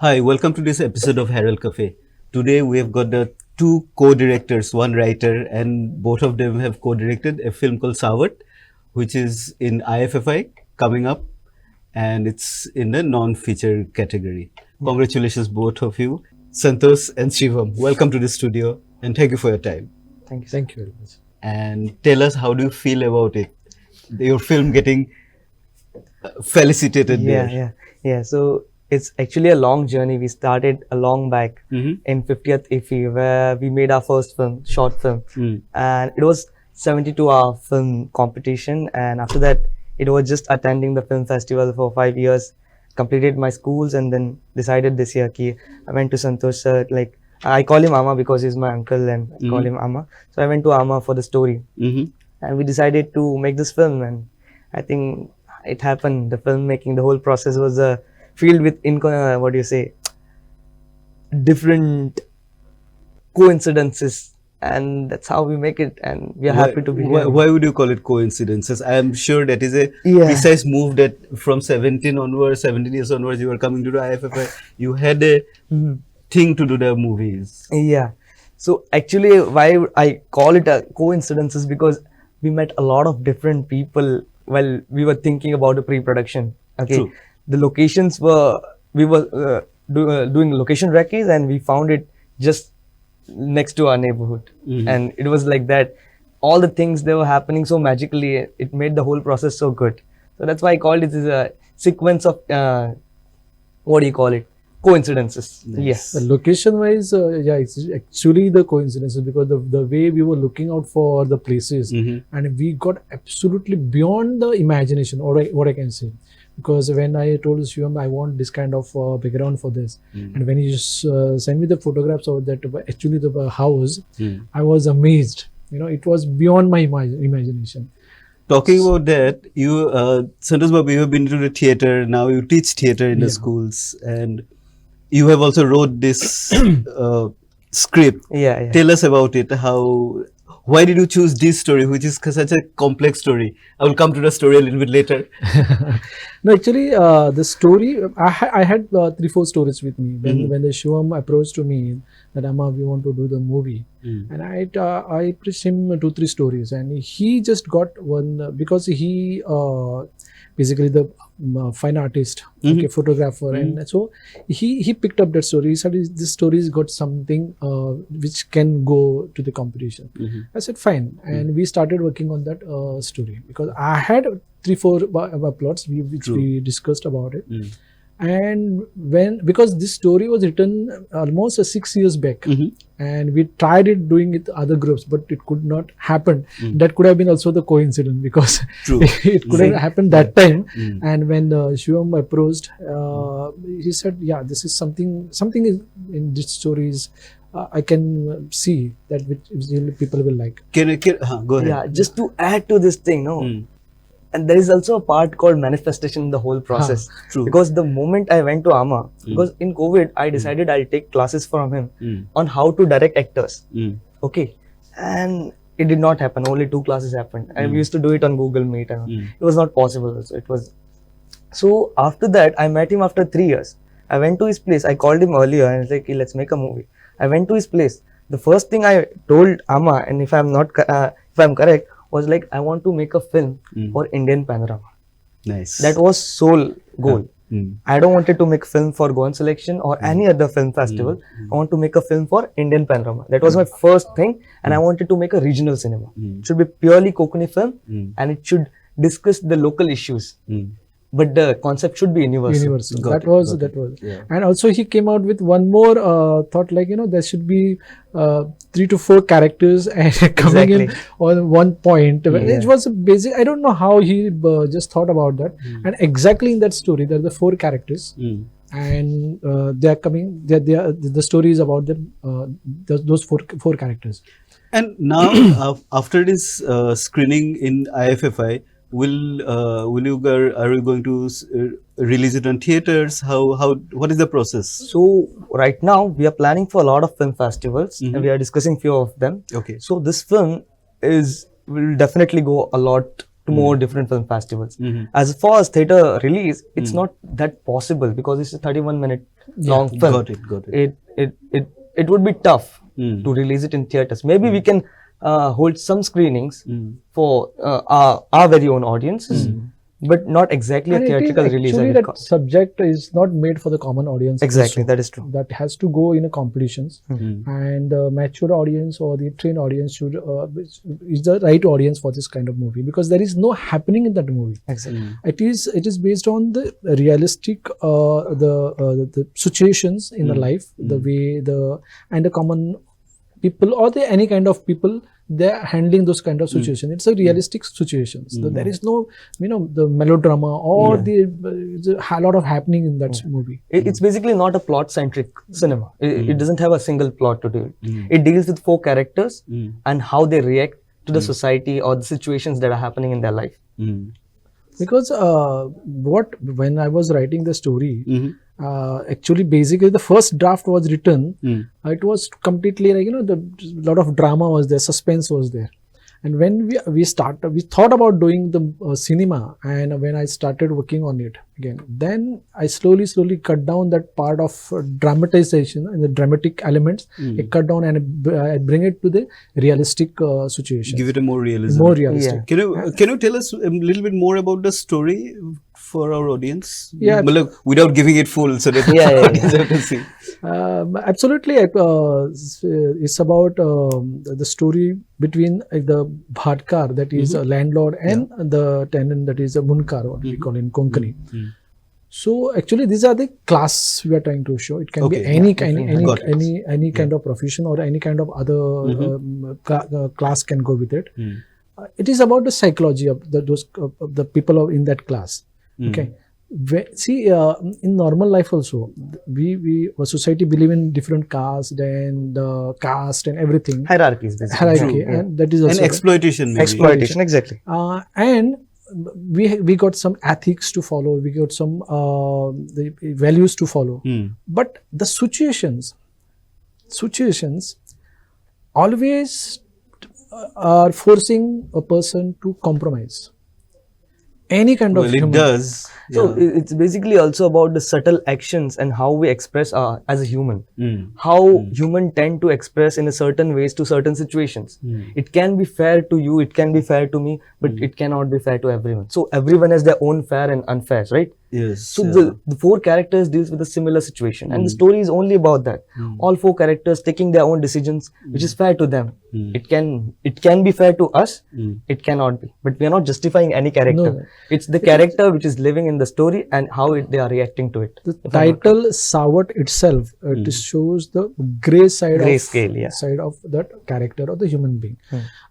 Hi, welcome to this episode of Herald Cafe. Today we have got the two co-directors, one writer, and both of them have co-directed a film called Saavat, which is in IFFI coming up, and it's in the non-feature category. Congratulations, both of you, Santosh and Shivam. Welcome to the studio, and thank you for your time. Thank you. Thank you very much. And tell us, how do you feel about it? Your film getting felicitated there. Yeah. So it's actually a long journey. We started a long back in 50th IFFI, where we made our first film, short film, and it was 72-hour film competition. And after that, it was just attending the film festival for 5 years, completed my schools, and then decided this year ki I went to Santosh sir, like I call him Amma because he's my uncle, and I call him Amma. So I went to Amma for the story, and we decided to make this film, and I think it happened. The filmmaking, the whole process was filled with different coincidences, and that's how we make it, and we are happy to be here. Why would you call it coincidences? I am sure that is a precise move that from 17 years onwards, you were coming to the IFFI. You had a thing to do the movies. Yeah. So actually, why I call it a coincidence is because we met a lot of different people while we were thinking about the pre-production. Okay. True. The locations were, we were doing location recce's, and we found it just next to our neighborhood. And it was like that. All the things, they were happening so magically. It made the whole process so good. So that's why I called it as a sequence of, coincidences. Nice. Yes. The location wise, it's actually the coincidences, because the way we were looking out for the places, and we got absolutely beyond the imagination, or what I can say. Because when I told Shivam I want this kind of background for this, and when he just sent me the photographs of that, actually the house, I was amazed. It was beyond my imagination. Talking about that, you, Santosh Babu, you have been to the theatre. Now you teach theatre in the schools, and you have also wrote this script. Yeah. Tell us about it. Why did you choose this story, which is such a complex story? I will come to the story a little bit later. No, actually, the story, I had 3-4 stories with me. When the Shivam approached to me that, Amma, we want to do the movie. And I pitched him 2-3 stories, and he just got one, because he basically the fine artist, photographer, and so he picked up that story. He said, this story's got something which can go to the competition. I said fine, and we started working on that story, because I had 3-4 plots which we discussed about it. And because this story was written almost 6 years back, and we tried doing it other groups, but it could not happen. That could have been also the coincidence, because it could have happened that time. And when Shivam approached, he said, yeah, this is something is in this stories I can see that which people will like. Go ahead. Yeah, just to add to this thing, and there is also a part called manifestation in the whole process. True. Because the moment I went to Amma, because in COVID, I decided I'll take classes from him on how to direct actors. Okay. And it did not happen. Only 2 classes happened. And we used to do it on Google Meet. And it was not possible. So after that, I met him after 3 years. I went to his place. I called him earlier and I was like, hey, let's make a movie. I went to his place. The first thing I told Amma, and if I'm correct, was like, I want to make a film for Indian Panorama. Nice. That was sole goal. I don't wanted to make a film for Goan selection or any other film festival. I want to make a film for Indian Panorama. That was my first thing, and I wanted to make a regional cinema. It should be purely Konkani film, and it should discuss the local issues. But the concept should be universal. That was. Yeah. And also he came out with one more thought, like, there should be 3 to 4 characters and coming in on one point. It was a basic, I don't know how he just thought about that. And exactly in that story, there are the 4 characters. And they are coming, the story is about them, those four characters. And now, after this screening in IFFI, are you going to release it on theaters? What is the process? So right now we are planning for a lot of film festivals, and we are discussing few of them. Okay. So this film will definitely go a lot to more different film festivals. As far as theatre release, it's not that possible because it's a 31-minute long film. Got it. It would be tough to release it in theatres. Maybe we can hold some screenings for our very own audiences, but not exactly a theatrical release. Actually, that subject is not made for the common audience. Exactly, also. that is true. That has to go in a competitions, and the mature audience or the trained audience should is the right audience for this kind of movie, because there is no happening in that movie. Exactly. It is based on the realistic the situations in the life, the way the common people or any kind of people, they're handling those kind of situations. It's a realistic situations. So there is no, the melodrama or a lot of happening in that movie. It's basically not a plot-centric cinema. It doesn't have a single plot to do it. It deals with 4 characters and how they react to the society or the situations that are happening in their life. Because when I was writing the story, actually basically the first draft was written, it was completely like, the lot of drama was there, suspense was there. And when we thought about doing the cinema, and when I started working on it again, then I slowly cut down that part of dramatization and the dramatic elements. I cut down and I bring it to the realistic situation. Give it a more realism. More realistic. Yeah. Can you tell us a little bit more about the story for our audience? Yeah. Without giving it full, so that audience have to see. Absolutely. It's about the story between the bhadkar, that is a landlord, and the tenant, that is a munkar, what we call in Konkani. So actually these are the class we are trying to show. It can be any kind of profession or any kind of other class can go with it. It is about the psychology of the people in that class. Okay. See, in normal life also, we society believe in different castes and caste and everything. Hierarchies, basically. Hierarchy, and that is also and exploitation. Maybe. Exploitation, exactly. And we got some ethics to follow. We got some the values to follow. But the situations always are forcing a person to compromise. Any kind of human. It does. So it's basically also about the subtle actions and how we express as a human. How human tend to express in a certain ways to certain situations. It can be fair to you, it can be fair to me, but it cannot be fair to everyone. So everyone has their own fair and unfair, right? Yes. So the 4 characters deals with a similar situation, and the story is only about that. All 4 characters taking their own decisions, which is fair to them. It can be fair to us. It cannot be. But we are not justifying any character. No. It's the character which is living in the story and how they are reacting to it. The title Saavat itself it shows the grey side side of that character or the human being.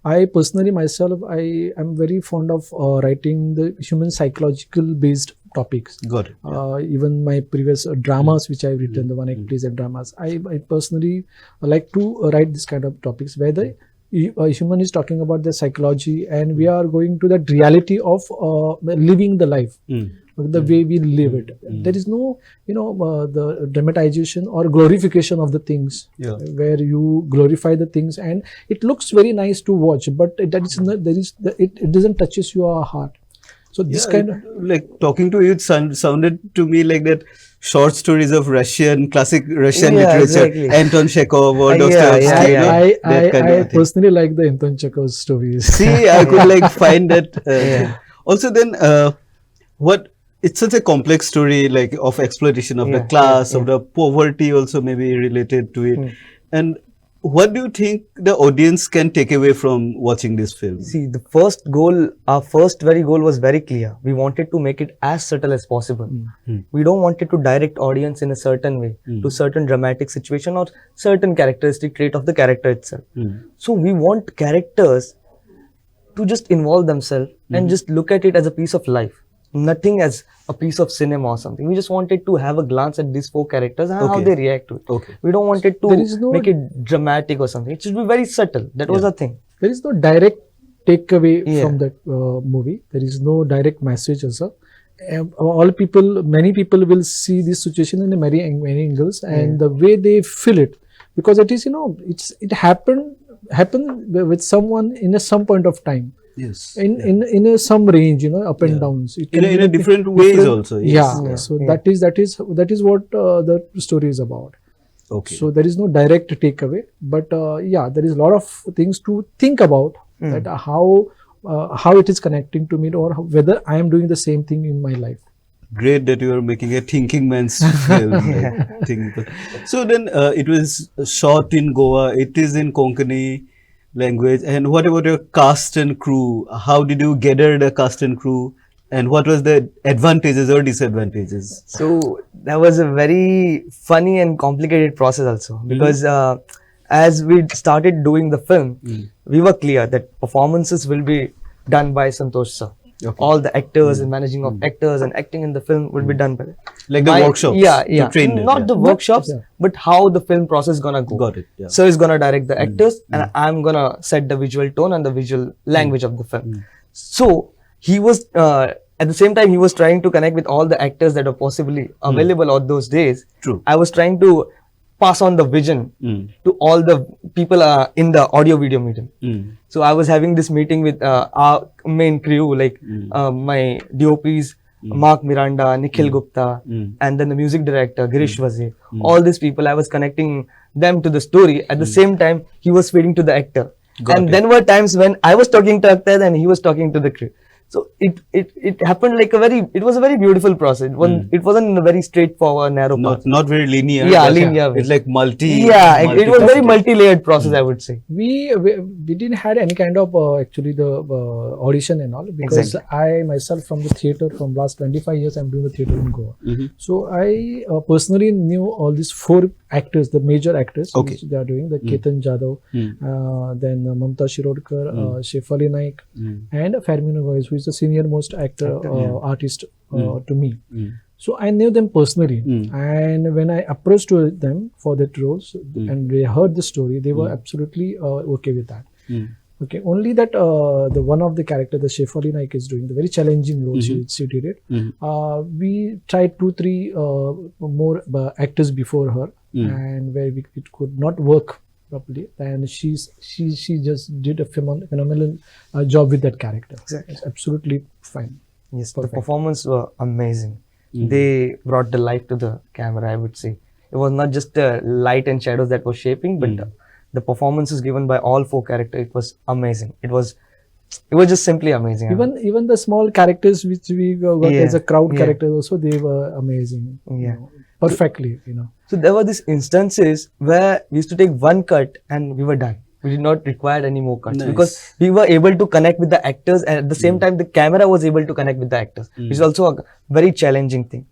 I personally myself, I am very fond of writing the human psychological based topics. Got it. Even my previous dramas which I've written, the one I plays at dramas, I personally like to write this kind of topics where the human is talking about the psychology, and we are going to that reality of living the life, the way we live it. There is no, the dramatization or glorification of the things, where you glorify the things, and it looks very nice to watch, but it doesn't touches your heart. So this kind of, like talking to you, it sounded to me like that short stories of classic Russian literature, exactly. Anton Chekhov or Dostoevsky. I personally like the Anton Chekhov's stories. See, I could find that. Also, then it's such a complex story, like of exploitation of the class, of the poverty, also maybe related to it. And what do you think the audience can take away from watching this film? See, our first very goal was very clear. We wanted to make it as subtle as possible. We don't want it to direct audience in a certain way to certain dramatic situation or certain characteristic trait of the character itself. So we want characters to just involve themselves and just look at it as a piece of life. Nothing as a piece of cinema or something. We just wanted to have a glance at these 4 characters and how they react to it. We don't want it to make it dramatic or something. It should be very subtle. That was the thing. There is no direct takeaway from that movie. There is no direct message also. Many people will see this situation in many angles, and the way they feel it, because it is, it happened with someone in some point of time. Yes. in some range, up and downs. It can In be a different ways also. Yes. Yeah. So that is what the story is about. Okay. So there is no direct takeaway, but there is a lot of things to think about, that how it is connecting to me, or whether I am doing the same thing in my life. Great that you are making a thinking man's film. Like, think. So then it was shot in Goa. It is in Konkani language. And what about your cast and crew? How did you gather the cast and crew? And what was the advantages or disadvantages? So that was a very funny and complicated process also, because as we started doing the film, we were clear that performances will be done by Santosh sir. Okay. All the actors and managing of actors and acting in the film will be done by them. Like the workshops? Yeah. To train them, Not the workshops, but how the film process gonna go. Got it. Yeah. So he's gonna direct the actors, and I'm gonna set the visual tone and the visual language of the film. So he was at the same time he was trying to connect with all the actors that are possibly available on those days. True. I was trying to pass on the vision to all the people in the audio video medium. So I was having this meeting with our main crew, like my DOPs, Mark Miranda, Nikhil Gupta, and then the music director, Girish Vaze. All these people, I was connecting them to the story. At the same time, he was feeding to the actor. Then were times when I was talking to actors and he was talking to the crew. So it happened like it was a very beautiful process. It wasn't a very straightforward, narrow path. Not very linear. Yeah, but linear. It's like it was very multi-layered process, I would say. We didn't had any kind of actually the audition and all, because I myself from the theatre, from last 25 years I'm doing the theatre in Goa. So I personally knew all these 4 actors, the major actors which they are doing, the Ketan Jadhav, then Mamta Shirodkar, Shefali Naik, and Fermino Goyes, who is the senior most artist to me. So I knew them personally, and when I approached to them for that roles, and they heard the story, they were absolutely okay with that. Okay, only that the one of the character, the Shefali Naik, is doing the very challenging role. She did it. We tried 2-3 more actors before her, and where it could not work properly, and she just did a phenomenal job with that character. Exactly. It's absolutely fine. Yes, Perfect. the performance were amazing. They brought the life to the camera, I would say. It was not just the light and shadows that were shaping, but the performances given by all 4 characters, it was amazing. It was just simply amazing. Even the small characters which we got as a crowd characters also, they were amazing. Perfectly, So there were these instances where we used to take one cut and we were done. We did not require any more cuts because we were able to connect with the actors, and at the same time the camera was able to connect with the actors, which is also a very challenging thing.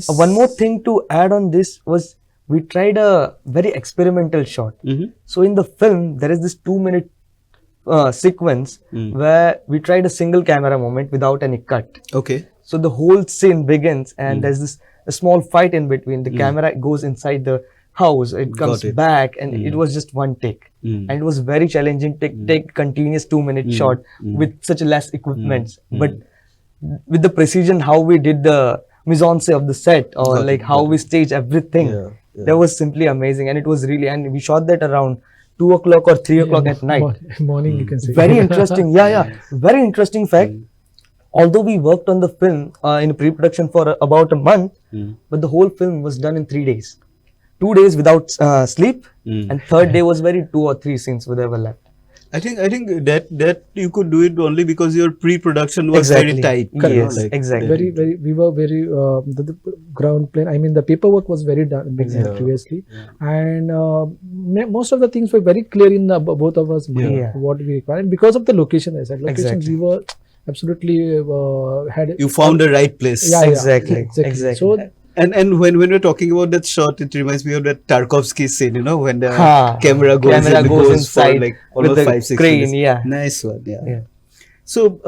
One more thing to add on this was we tried a very experimental shot. So in the film there is this 2-minute sequence where we tried a single camera moment without any cut. Okay. So the whole scene begins and there's this a small fight in between. The camera goes inside the house, it comes back, and it was just one take. And it was very challenging to take continuous 2-minute shot with such less equipment. But with the precision how we did the mise-en-scène of the set, or like how we staged everything, that was simply amazing. And it was really, and we shot that around 2 o'clock or 3 o'clock at night. Morning, you can say. Very interesting. Very interesting fact. Although we worked on the film in pre-production for about a month, but the whole film was done in 3 days. 2 days without sleep, and third day was very 2 or 3 scenes whatever left. I think that you could do it only because your pre-production was very tight. Yes, exactly. We were very the ground plan. I mean, the paperwork was very done previously, and most of the things were very clear in both of us what we required. Because of the location, I said we were absolutely had. You found the right place. Exactly. So. And when we're talking about that shot, it reminds me of that Tarkovsky scene, when the camera goes inside for like almost 5-6 crane, minutes. Nice one, So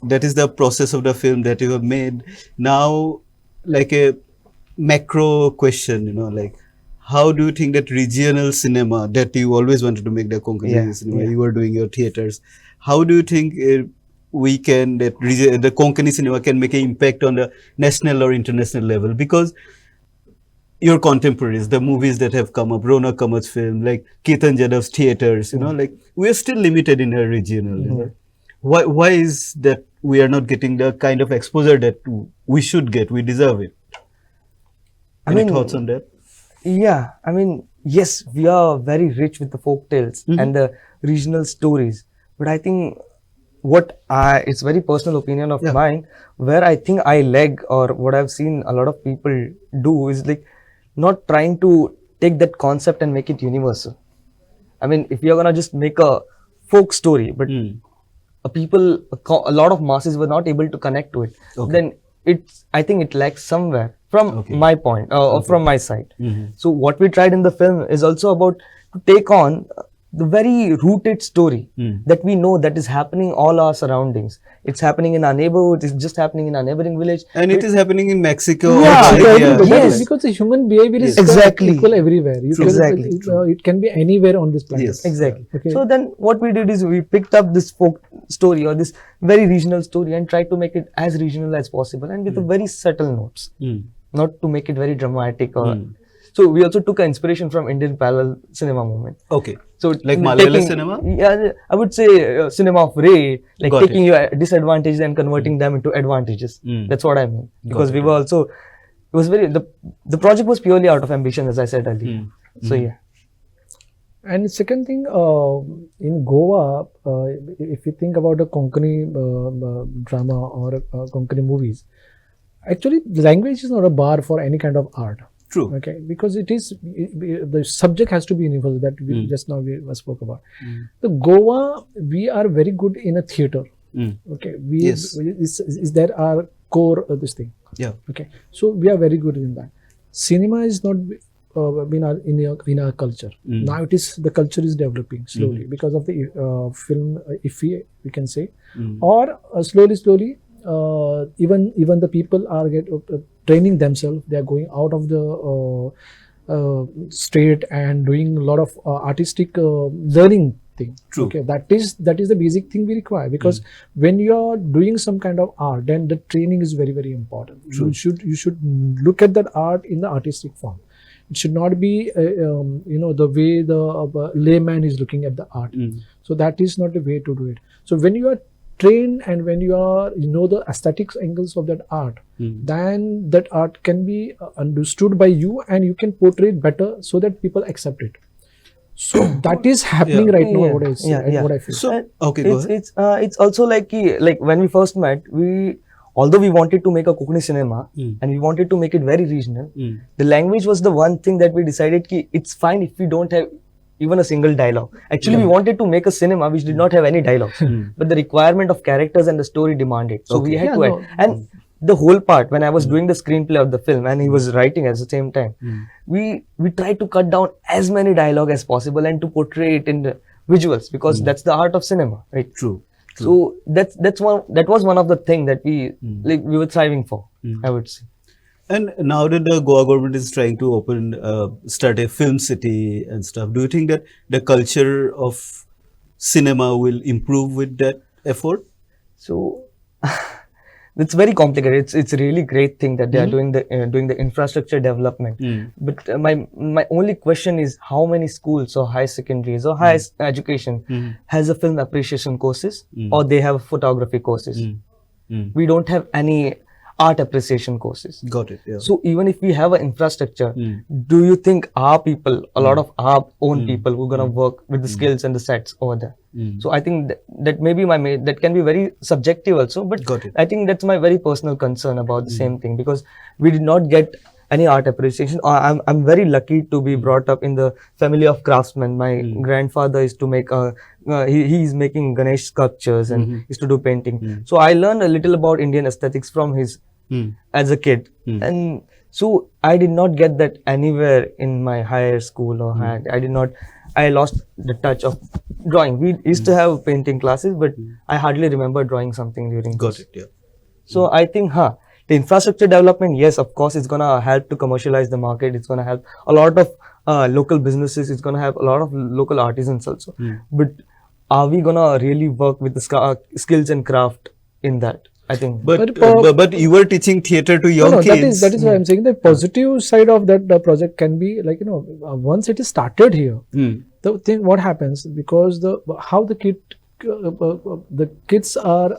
that is the process of the film that you have made. Now, like a macro question, like how do you think that regional cinema that you always wanted to make, the Konkani cinema, you were doing your theaters, how do you think we can, the Konkani cinema can make an impact on the national or international level? Because your contemporaries, the movies that have come up, Ronak Kamat's film, like Ketan Jadhav's theaters, like we are still limited in our regional. Why is that we are not getting the kind of exposure that we should get? We deserve it. Any thoughts on that? Yeah, I mean, yes, we are very rich with the folk tales and the regional stories, but I think it's very personal opinion of mine, where I think I lag, or what I've seen a lot of people do is like not trying to take that concept and make it universal. I mean, if you're gonna just make a folk story, but a lot of masses were not able to connect to it, then I think it lacks somewhere from my point, or from my side. So what we tried in the film is also about to take on the very rooted story that we know that is happening all our surroundings. It's happening in our neighborhood. It's just happening in our neighboring village. And it is happening in Mexico. Yeah, yes. Because the human behavior is equal everywhere. It can be anywhere on this planet. Yes. Exactly. Okay. So then what we did is we picked up this folk story or this very regional story and tried to make it as regional as possible and with a very subtle notes. Not to make it very dramatic or... So we also took an inspiration from Indian parallel cinema movement. Okay. So like Malayalam cinema? Yeah, I would say cinema of Ray, like taking your disadvantages and converting them into advantages. That's what I mean. Because we were also, it was very, the project was purely out of ambition, as I said earlier. So yeah. And second thing, in Goa, if you think about the Konkani drama or Konkani movies, actually the language is not a bar for any kind of art. True. Okay, because the subject has to be universal, that we just now we spoke about. The Goa, we are very good in a theater. Okay, is there our core this thing? Yeah. Okay, so we are very good in that. Cinema is not in our culture. Now the culture is developing slowly because of the film IFFI, we can say, or slowly. Even the people are training themselves. They are going out of the state and doing a lot of artistic learning thing. True. Okay, that is the basic thing we require, because when you are doing some kind of art, then the training is very, very important. True. You should look at that art in the artistic form. It should not be the way the layman is looking at the art. So that is not the way to do it. So when you are trained and when you are the aesthetics angles of that art, then that art can be understood by you and you can portray it better so that people accept it. So that is happening right now. What I say, what I feel. So okay, go ahead. It's also like when we first met, although we wanted to make a Konkani cinema and we wanted to make it very regional, the language was the one thing that we decided it's fine if we don't have even a single dialogue. Actually, we wanted to make a cinema which did not have any dialogues, but the requirement of characters and the story demanded. So we had to add. And the whole part, when I was doing the screenplay of the film and he was writing at the same time, we tried to cut down as many dialogue as possible and to portray it in the visuals, because that's the art of cinema, right? True. So that was one of the things that we were striving for, I would say. And now that the Goa government is trying to start a film city and stuff, do you think that the culture of cinema will improve with that effort? So it's very complicated. It's a really great thing that they are doing the infrastructure development. But my only question is, how many schools or high secondaries or higher education has a film appreciation courses or they have photography courses? We don't have any art appreciation courses. Got it. Yeah. So even if we have an infrastructure, do you think our people, a lot of our own people who are gonna work with the skills and the sets over there? So I think that maybe that can be very subjective also, but I think that's my very personal concern about the same thing, because we did not get any art appreciation. I'm very lucky to be brought up in the family of craftsmen. My grandfather is to make he is making Ganesh sculptures and is to do painting. So I learned a little about Indian aesthetics from his as a kid, and so I did not get that anywhere in my higher school or I lost the touch of drawing. We used to have painting classes, but I hardly remember drawing something during Got it, yeah. So I think the infrastructure development, yes, of course, it's gonna help to commercialize the market. It's gonna help a lot of local businesses. It's gonna help a lot of local artisans also. But are we gonna really work with the skills and craft in that? I think. But you were teaching theater to young kids. That is why I'm saying the positive side of that project can be like, once it is started here, the thing what happens, because how the the kids are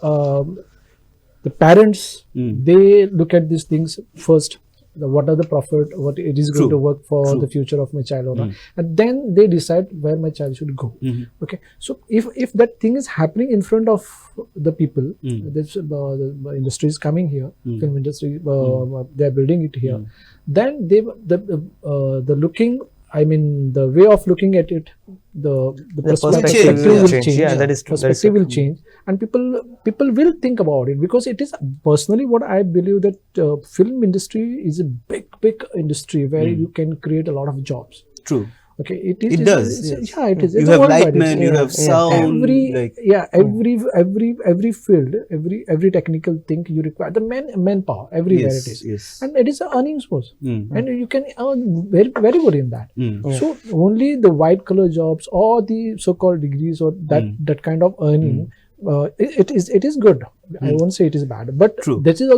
the parents. They look at these things first. What are the profit? What it is going to work for the future of my child or not, and then they decide where my child should go. Okay, so if that thing is happening in front of the people, this the industry is coming here, film industry, they are building it here, then the looking. I mean, the way of looking at it, the perspective will change. Yeah, that is true. Perspective will change, and people will think about it, because it is personally what I believe, that film industry is a big industry where you can create a lot of jobs. True. Okay, it does. Yeah, it is. You have lightmen, you have sound. Every field, every technical thing you require, the manpower, everywhere it is. Yes. And it is an earning source, and you can earn very good in that. So only the white collar jobs or the so-called degrees or that kind of earning, it is good. I won't say it is bad, but this is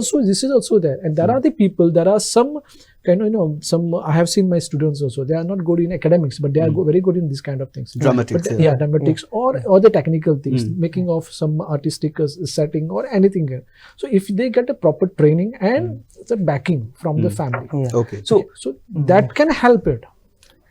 also there, and there are the people. There are some kind of some. I have seen my students also. They are not good in academics, but they are very good in this kind of things. Dramatics, dramatics or the technical things, making of some artistic setting or anything. So if they get a proper training and the backing from the family, okay, so that can help it.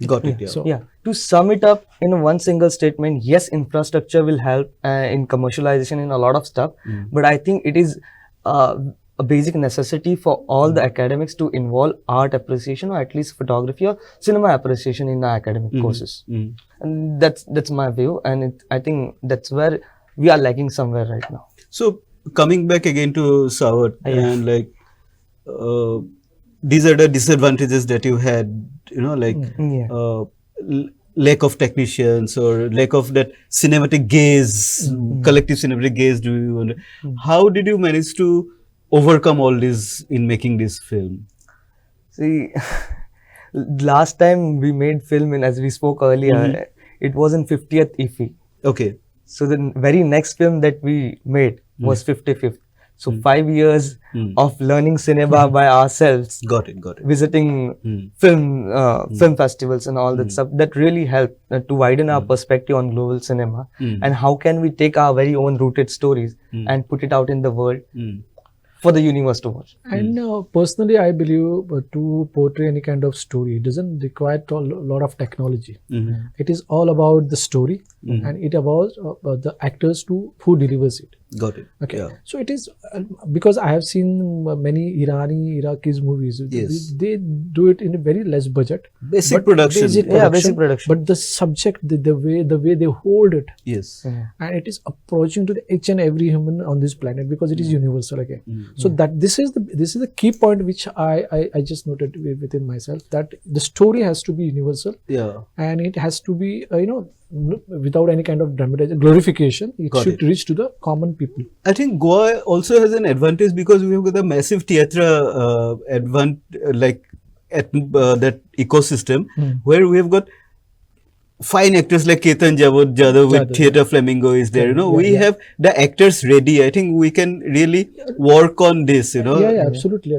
Got it. Yeah. So to sum it up in one single statement, yes, infrastructure will help in commercialization in a lot of stuff, but I think it is a basic necessity for all the academics to involve art appreciation, or at least photography or cinema appreciation in the academic courses. And that's my view, and I think that's where we are lacking somewhere right now. So coming back again to Saavat, and like these are the disadvantages that you had, like lack of technicians or lack of that cinematic gaze, collective cinematic gaze. How did you manage to overcome all this in making this film? See, last time we made film, as we spoke earlier, it was in 50th IFFI. Okay. So the very next film that we made was 55th. So 5 years of learning cinema by ourselves. Got it. Visiting film festivals and all that stuff. That really helped to widen our perspective on global cinema. And how can we take our very own rooted stories and put it out in the world for the universe to watch. And personally, I believe to portray any kind of story, it doesn't require a lot of technology. It is all about the story, and it about the actors who delivers it. Got it. Okay. Yeah. So it is because I have seen many Iraqis movies. Yes. They do it in a very less budget. Basic production. Basic production. But the subject, the way they hold it. Yes. And it is approaching to each and every human on this planet, because it is universal again. So that this is the key point which I just noted within myself, that the story has to be universal. Yeah. And it has to be without any kind of glorification. It should reach to the common people. I think Goa also has an advantage because we have got a massive theatre that ecosystem where we have got fine actors like Ketan Jadhav with Theatre Flamingo is there. We have the actors ready. I think we can really work on this. Yeah, absolutely.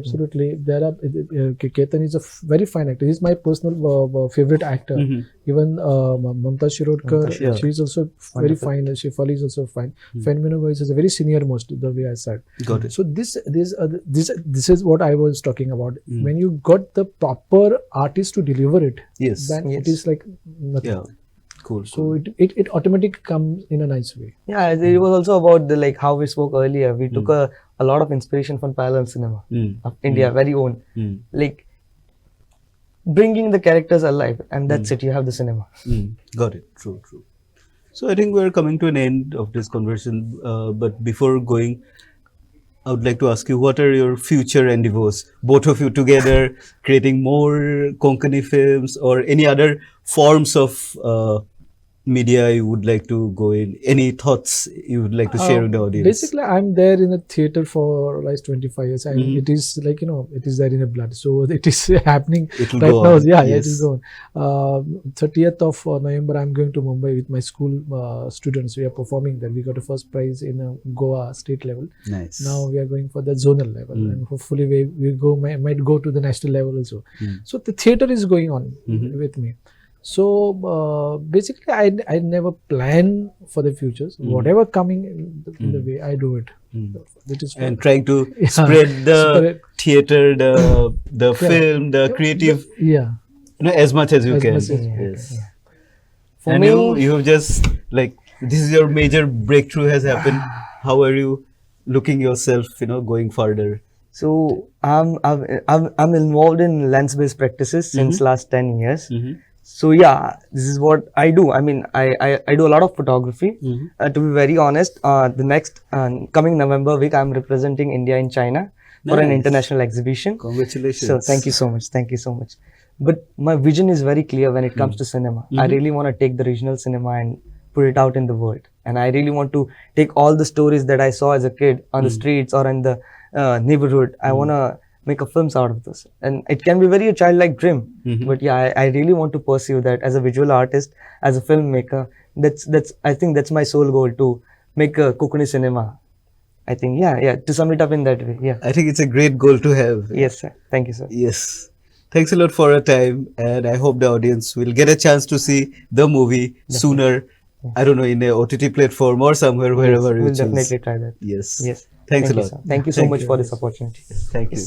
There are Ketan is a very fine actor. He's my personal favorite actor. Even Mamta Shirodkar, she is also very fine. Shefali is also fine. Fenmino is a very senior most, the way I said. Got it. So this is what I was talking about. When you got the proper artist to deliver it, then it is like nothing. Yeah. Cool. So it automatically comes in a nice way. Yeah, it was also about the how we spoke earlier. We took a lot of inspiration from parallel cinema of India, very own. Bringing the characters alive, and that's it. You have the cinema. Got it. True. So I think we're coming to an end of this conversation. But before going, I would like to ask you, what are your future endeavors? Both of you together, creating more Konkani films or any other forms of media you would like to go in? Any thoughts you would like to share with the audience? Basically, I'm there in a theatre for like 25 years, and it is like, it is there in the blood. So it is happening It'll right go now. on. Yeah, Yes. it is going. 30th of November, I'm going to Mumbai with my school students. We are performing there. We got a first prize in Goa state level. Nice. Now we are going for the zonal level, and hopefully we might go to the national level also. So the theatre is going on with me. So basically, I never plan for the futures. Whatever coming in the way, I do it. That is And trying to Yeah. spread the Spread- theater, the film, the creative, yeah. as much as you As can. much as you can, Yes. For And me, you have just like this is your major breakthrough has happened. How are you looking yourself, going further? so I'm involved in lens-based practices since last 10 years. So yeah, this is what I do. I mean, I do a lot of photography. To be very honest, the next coming November week, I'm representing India in China for an Nice. international exhibition. Congratulations. So thank you so much. Thank you so much. But my vision is very clear when it comes to cinema. I really want to take the regional cinema and put it out in the world. And I really want to take all the stories that I saw as a kid on the streets or in the neighborhood. I want to make a films out of this. And it can be very a childlike dream. But yeah, I really want to pursue that as a visual artist, as a filmmaker. I think that's my sole goal, to make a Konkani cinema. I think, yeah, to sum it up in that way, yeah. I think it's a great goal to have. Yes, sir. Thank you, sir. Yes. Thanks a lot for your time, and I hope the audience will get a chance to see the movie sooner. I don't know, in a OTT platform or somewhere, wherever you We'll choose. definitely try that. Yes. Yes. Thanks Thank a you, lot. sir. Thank you so much for this opportunity. Thank you.